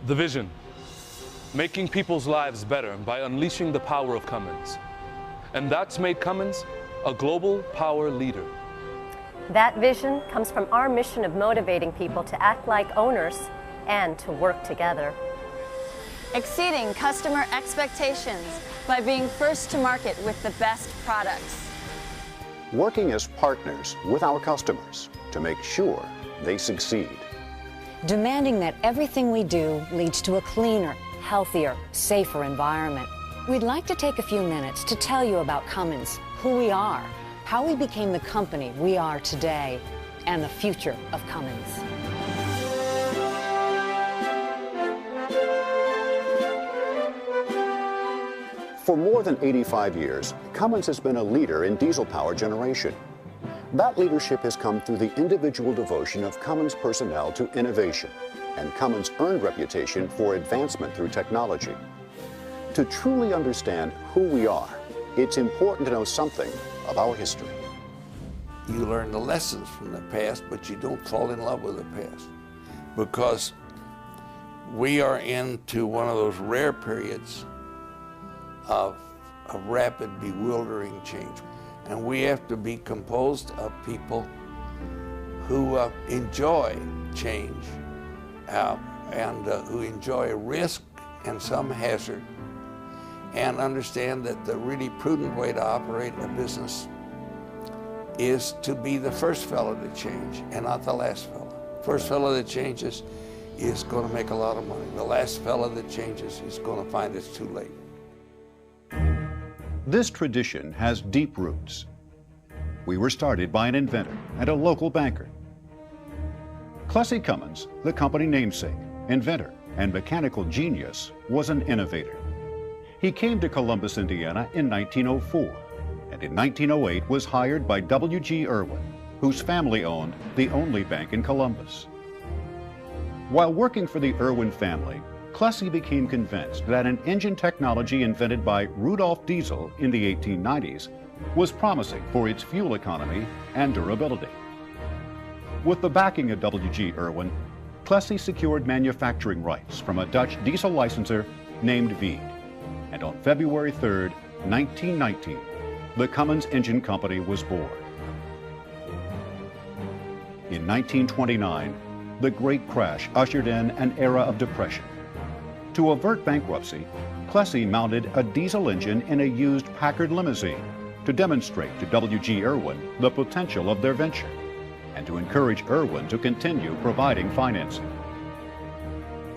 The vision, making people's lives better by unleashing the power of Cummins. And that's made Cummins a global power leader. That vision comes from our mission of motivating people to act like owners and to work together. Exceeding customer expectations by being first to market with the best products. Working as partners with our customers to make sure they succeed. Demanding that everything we do leads to a cleaner, healthier, safer environment. We'd like to take a few minutes to tell you about Cummins, who we are, how we became the company we are today, and the future of Cummins. For more than 85 years, Cummins has been a leader in diesel power generation. That leadership has come through the individual devotion of Cummins personnel to innovation and Cummins' earned reputation for advancement through technology. To truly understand who we are, it's important to know something of our history. You learn the lessons from the past, but you don't fall in love with the past, because we are into one of those rare periods of a rapid, bewildering change. And we have to be composed of people who enjoy change and who enjoy risk and some hazard, and understand that the really prudent way to operate a business is to be the first fellow to change and not the last fellow. First fellow that changes is going to make a lot of money. The last fellow that changes is going to find it's too late. This tradition has deep roots. We were started by an inventor and a local banker. Plessy Cummins, the company namesake, inventor, and mechanical genius, was an innovator. He came to Columbus, Indiana in 1904, and in 1908 was hired by W.G. Irwin, whose family owned the only bank in Columbus. While working for the Irwin family, Plessy became convinced that an engine technology invented by Rudolf Diesel in the 1890s was promising for its fuel economy and durability. With the backing of W.G. Irwin, Plessy secured manufacturing rights from a Dutch diesel licensor named Veed, and on February 3, 1919, the Cummins Engine Company was born. In 1929, the Great Crash ushered in an era of depression. To avert bankruptcy, Plessy mounted a diesel engine in a used Packard limousine to demonstrate to W.G. Irwin the potential of their venture and to encourage Irwin to continue providing financing.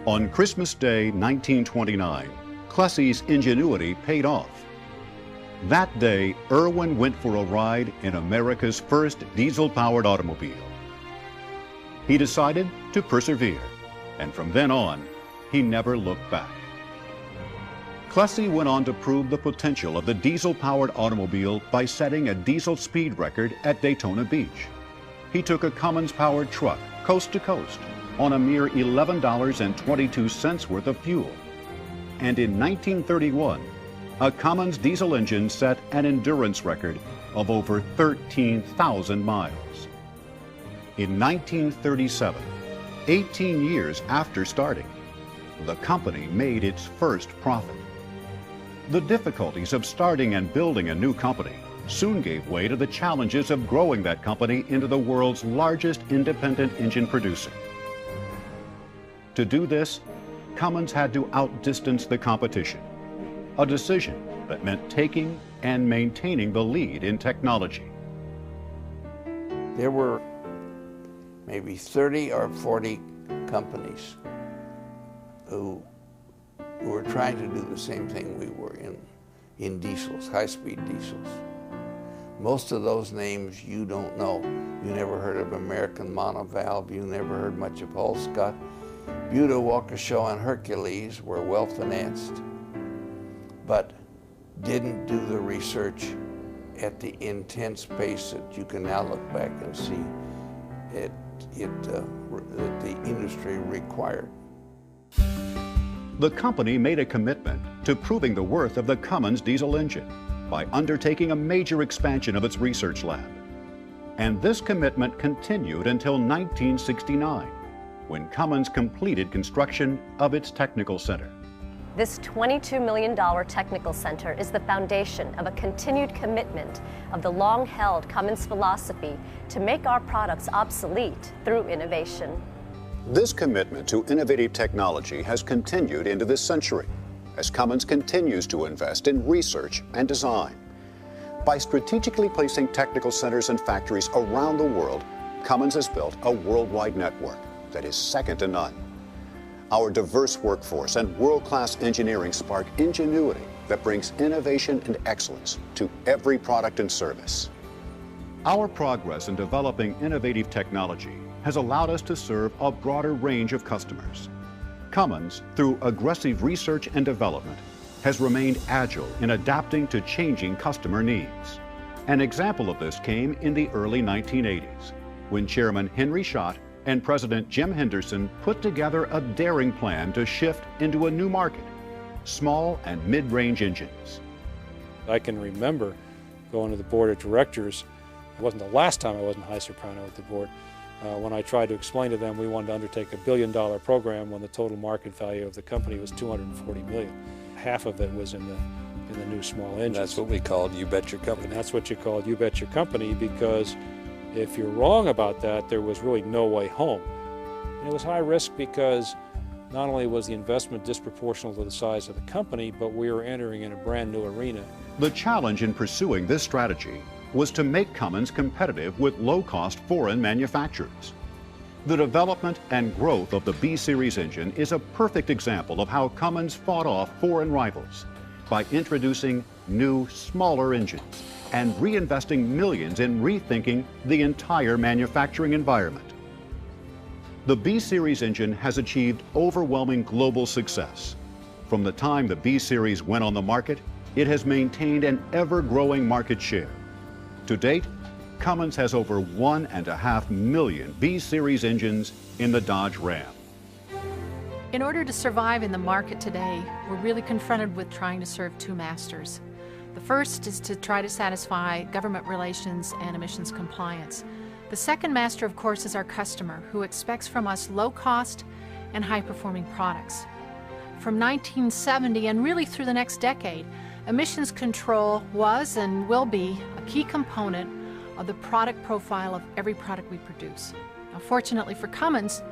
On Christmas Day, 1929, Plessy's ingenuity paid off. That day, Irwin went for a ride in America's first diesel-powered automobile. He decided to persevere, and from then on, he never looked back. Plessy went on to prove the potential of the diesel-powered automobile by setting a diesel speed record at Daytona Beach. He took a Cummins-powered truck coast to coast on a mere $11.22 worth of fuel. And in 1931, a Cummins diesel engine set an endurance record of over 13,000 miles. In 1937, 18 years after starting, the company made its first profit. The difficulties of starting and building a new company soon gave way to the challenges of growing that company into the world's largest independent engine producer. To do this, Cummins had to outdistance the competition, a decision that meant taking and maintaining the lead in technology. There were maybe 30 or 40 companies who were trying to do the same thing we were in diesels, high-speed diesels. Most of those names you don't know. You never heard of American Monovalve, you never heard much of Hull Scott. Buda, Waukesha, and Hercules were well-financed, but didn't do the research at the intense pace that you can now look back and see that the industry required. The company made a commitment to proving the worth of the Cummins diesel engine by undertaking a major expansion of its research lab. And this commitment continued until 1969, when Cummins completed construction of its technical center. This $22 million technical center is the foundation of a continued commitment of the long-held Cummins philosophy to make our products obsolete through innovation. This commitment to innovative technology has continued into this century as Cummins continues to invest in research and design. By strategically placing technical centers and factories around the world, Cummins has built a worldwide network that is second to none. Our diverse workforce and world-class engineering spark ingenuity that brings innovation and excellence to every product and service. Our progress in developing innovative technology has allowed us to serve a broader range of customers. Cummins, through aggressive research and development, has remained agile in adapting to changing customer needs. An example of this came in the early 1980s, when Chairman Henry Schott and President Jim Henderson put together a daring plan to shift into a new market, small and mid-range engines. I can remember going to the board of directors. It wasn't the last time I was in high soprano with the board. When I tried to explain to them we wanted to undertake a $1 billion program when the total market value of the company was $240 million. Half of it was in the new small engines. That's what we called You Bet Your Company. And that's what you called You Bet Your Company, because if you're wrong about that, there was really no way home. And it was high risk because not only was the investment disproportional to the size of the company, but we were entering in a brand new arena. The challenge in pursuing this strategy was to make Cummins competitive with low-cost foreign manufacturers. The development and growth of the B-Series engine is a perfect example of how Cummins fought off foreign rivals by introducing new, smaller engines and reinvesting millions in rethinking the entire manufacturing environment. The B-Series engine has achieved overwhelming global success. From the time the B-Series went on the market, it has maintained an ever-growing market share. To date, Cummins has over 1.5 million B-Series engines in the Dodge Ram. In order to survive in the market today, we're really confronted with trying to serve two masters. The first is to try to satisfy government relations and emissions compliance. The second master, of course, is our customer, who expects from us low-cost and high-performing products. From 1970 and really through the next decade, emissions control was and will be a key component of the product profile of every product we produce. Now, fortunately for Cummins,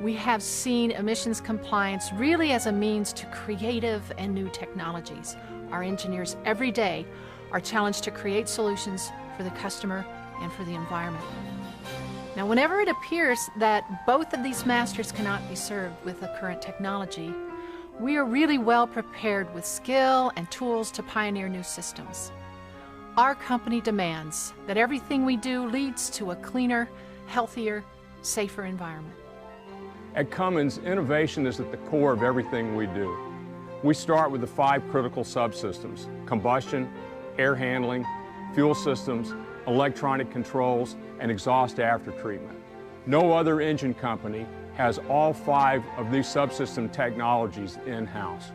we have seen emissions compliance really as a means to creative and new technologies. Our engineers every day are challenged to create solutions for the customer and for the environment. Now, whenever it appears that both of these masters cannot be served with the current technology, we are really well prepared with skill and tools to pioneer new systems. Our company demands that everything we do leads to a cleaner, healthier, safer environment. At Cummins, innovation is at the core of everything we do. We start with the 5 critical subsystems: combustion, air handling, fuel systems, electronic controls, and exhaust aftertreatment. No other engine company has all 5 of these subsystem technologies in-house.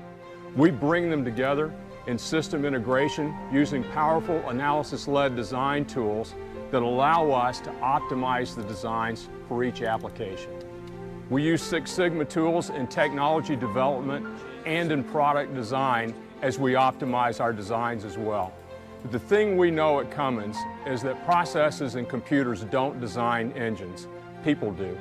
We bring them together in system integration using powerful analysis-led design tools that allow us to optimize the designs for each application. We use Six Sigma tools in technology development and in product design as we optimize our designs as well. But the thing we know at Cummins is that processes and computers don't design engines, people do.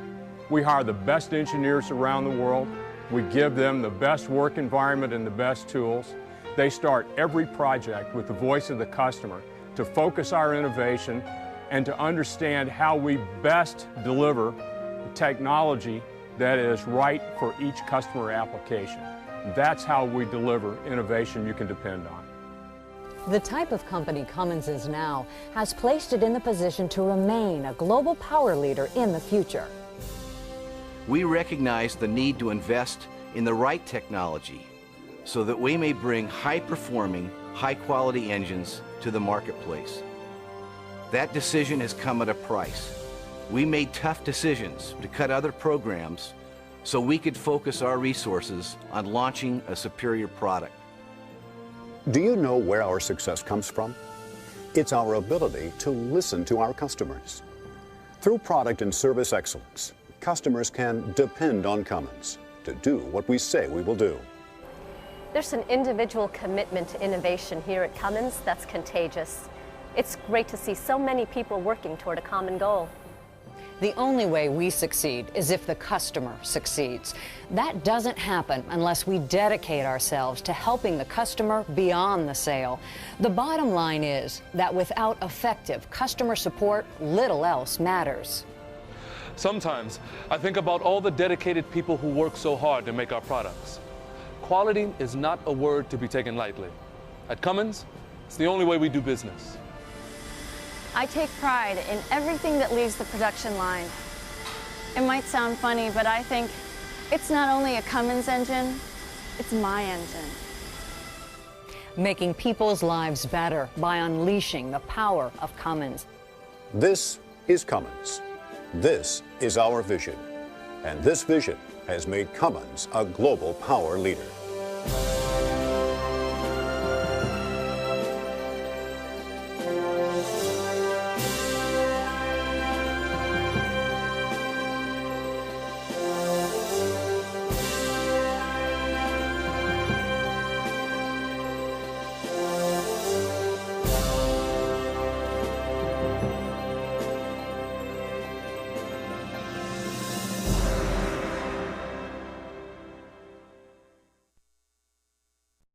We hire the best engineers around the world. We give them the best work environment and the best tools. They start every project with the voice of the customer to focus our innovation and to understand how we best deliver the technology that is right for each customer application. That's how we deliver innovation you can depend on. The type of company Cummins is now has placed it in the position to remain a global power leader in the future. We recognize the need to invest in the right technology so that we may bring high-performing, high-quality engines to the marketplace. That decision has come at a price. We made tough decisions to cut other programs so we could focus our resources on launching a superior product. Do you know where our success comes from? It's our ability to listen to our customers. Through product and service excellence, customers can depend on Cummins to do what we say we will do. There's an individual commitment to innovation here at Cummins that's contagious. It's great to see so many people working toward a common goal. The only way we succeed is if the customer succeeds. That doesn't happen unless we dedicate ourselves to helping the customer beyond the sale. The bottom line is that without effective customer support, little else matters. Sometimes I think about all the dedicated people who work so hard to make our products. Quality is not a word to be taken lightly. At Cummins, it's the only way we do business. I take pride in everything that leaves the production line. It might sound funny, but I think it's not only a Cummins engine, it's my engine. Making people's lives better by unleashing the power of Cummins. This is Cummins. This is our vision. And this vision has made Cummins a global power leader.